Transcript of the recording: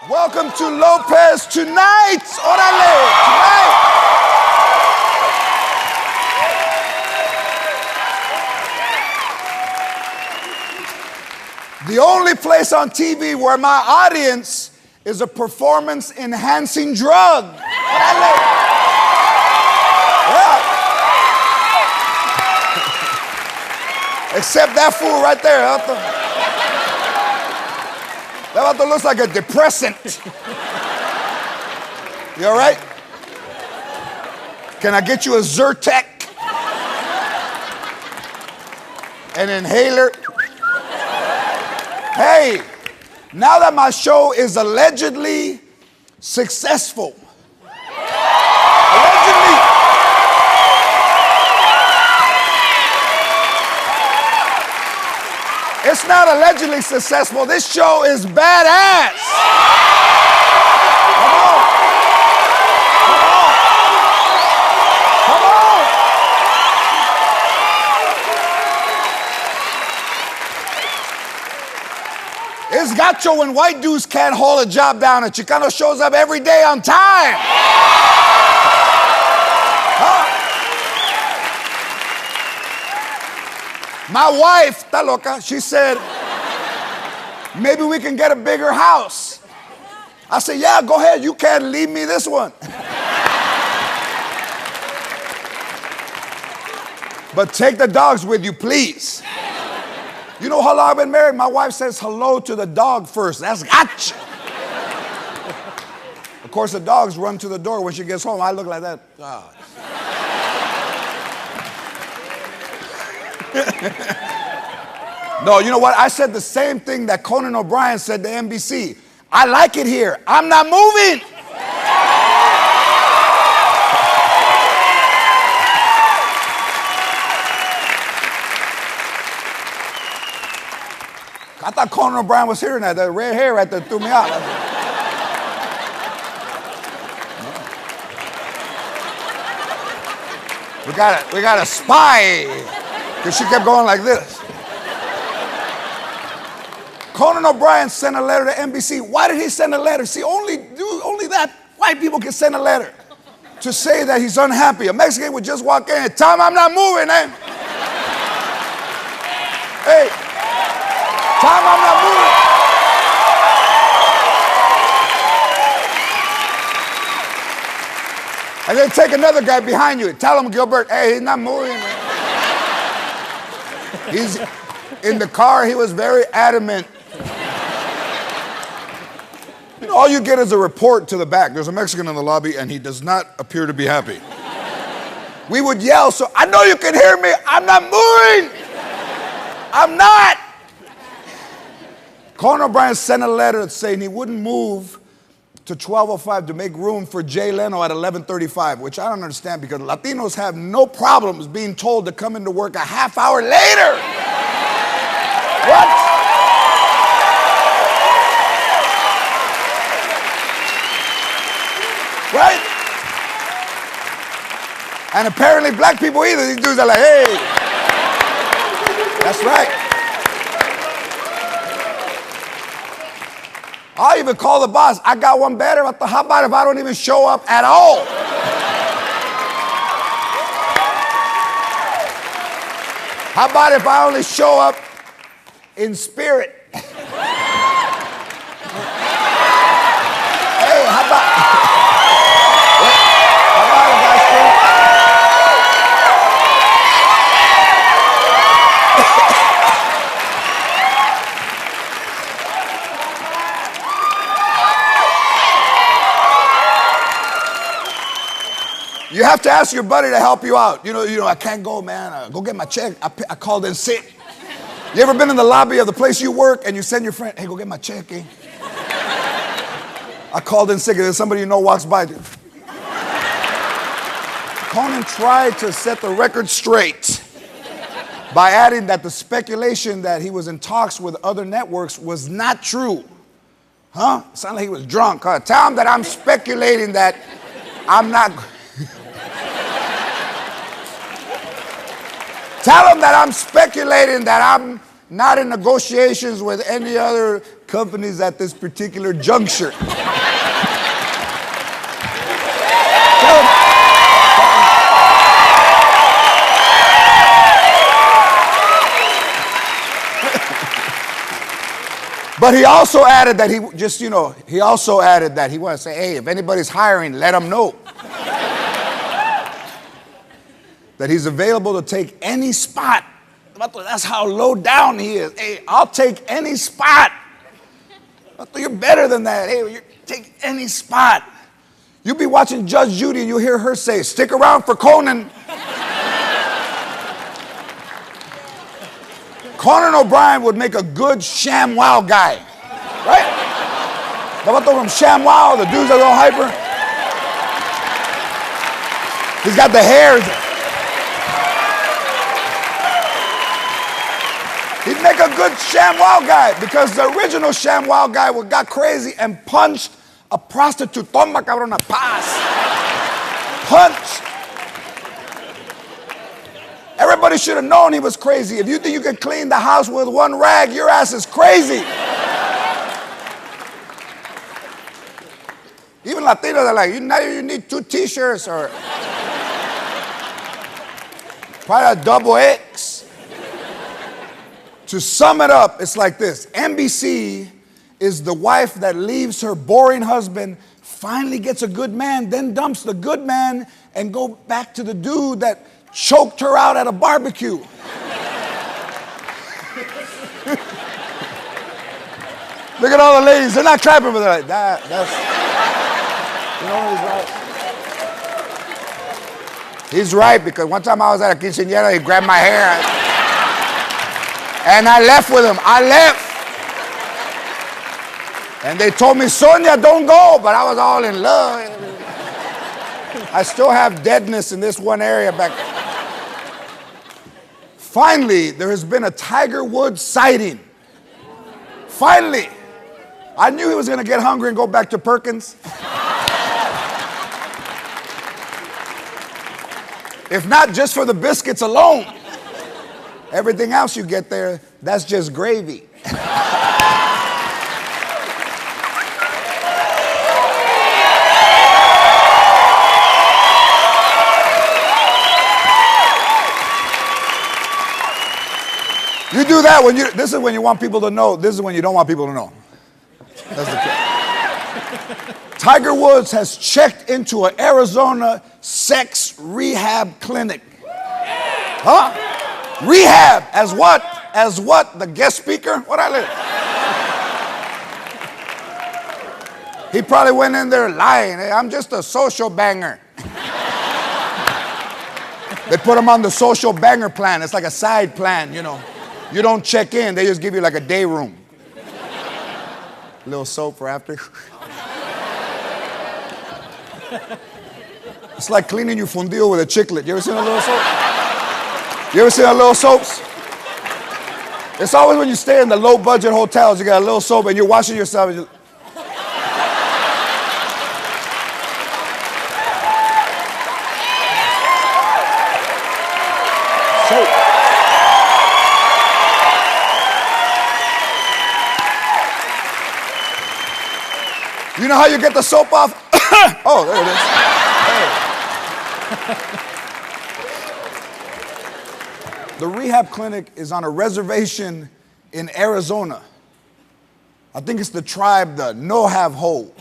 Welcome to Lopez Tonight. Orale, tonight. The only place on TV where my audience is a performance-enhancing drug. Orale. Yeah. Except that fool right there. That vato looks like a depressant. You all right? Can I get you a Zyrtec? An inhaler? Hey, now that my show is allegedly successful. Allegedly. It's not allegedly successful. This show is badass. Come on. Come on. Come on. It's gacho when white dudes can't hold a job down and Chicano shows up every day on time. Huh? My wife, está loca, she said, maybe we can get a bigger house. I said, yeah, go ahead. You can't leave me this one. But take the dogs with you, please. You know how long I've been married? My wife says hello to the dog first. That's gotcha. Of course, the dogs run to the door when she gets home. I look like that. Oh. No, you know what? I said the same thing that Conan O'Brien said to NBC. I like it here. I'm not moving. I thought Conan O'Brien was hearing that. That red hair right there threw me out. We got a spy. Because she kept going like this. Conan O'Brien sent a letter to NBC. Why did he send a letter? See, only that white people can send a letter to say that he's unhappy. A Mexican would just walk in and tell him, I'm not moving, eh? Hey, tell him I'm not moving. And then take another guy behind you and tell him, Gilbert, hey, he's not moving, man. He's in the car, he was very adamant. You know, all you get is a report to the back. There's a Mexican in the lobby and he does not appear to be happy. We would yell, so I know you can hear me. I'm not moving. I'm not. Conan O'Brien sent a letter saying he wouldn't move to 12:05 to make room for Leno at 11:35, which I don't understand because Latinos have no problems being told to come into work a half hour later. What? Right? And apparently black people either. These dudes are like, hey. That's right. I'll even call the boss. I got one better. How about if I don't even show up at all? How about if I only show up in spirit? Hey, how about if I still... You have to ask your buddy to help you out. You know, I can't go, man. Go get my check. I called in sick. You ever been in the lobby of the place you work and you send your friend, hey, go get my check, eh? I called in sick and then somebody you know walks by. Conan tried to set the record straight by adding that the speculation that he was in talks with other networks was not true. Huh? Sounded like he was drunk, huh? Tell him that I'm speculating that I'm not... Tell him that I'm speculating that I'm not in negotiations with any other companies at this particular juncture. But he also added that he wanted to say, hey, if anybody's hiring, let them know. That he's available to take any spot. That's how low down he is. Hey, I'll take any spot. You're better than that. Hey, you take any spot. You'll be watching Judge Judy and you'll hear her say, stick around for Conan. Conan O'Brien would make a good ShamWow guy, right? From ShamWow, the dudes that are all hyper. He's got the hair. He'd make a good ShamWow guy because the original ShamWow guy got crazy and punched a prostitute. Toma, cabrona, paz. Punched. Everybody should have known he was crazy. If you think you can clean the house with one rag, your ass is crazy. Even Latinos are like, now you need 2 t-shirts or probably a double X. To sum it up, it's like this. NBC is the wife that leaves her boring husband, finally gets a good man, then dumps the good man and go back to the dude that choked her out at a barbecue. Look at all the ladies. They're not clapping, but they're like, that's, you know, he's right, because one time I was at a quinceañera, he grabbed my hair, and I left with him. I left. And they told me, Sonia, don't go, but I was all in love. I still have deadness in this one area back. Finally, there has been a Tiger Woods sighting. Finally. I knew he was going to get hungry and go back to Perkins. If not just for the biscuits alone. Everything else you get there, that's just gravy. You do that when this is when you want people to know. This is when you don't want people to know. That's the case. Tiger Woods has checked into an Arizona sex rehab clinic. Huh? Rehab as what? As what? The guest speaker? What I live? He probably went in there lying. Hey, I'm just a social banger. They put him on the social banger plan. It's like a side plan, you know. You don't check in, they just give you like a day room. A little soap for after. It's like cleaning your fundido with a chiclet. You ever seen a little soap? You ever seen a little soaps? It's always when you stay in the low budget hotels, you got a little soap and you're washing yourself. And soap. You know how you get the soap off? Oh, there it is. Hey. The rehab clinic is on a reservation in Arizona. I think it's the tribe, the No-Have-Ho.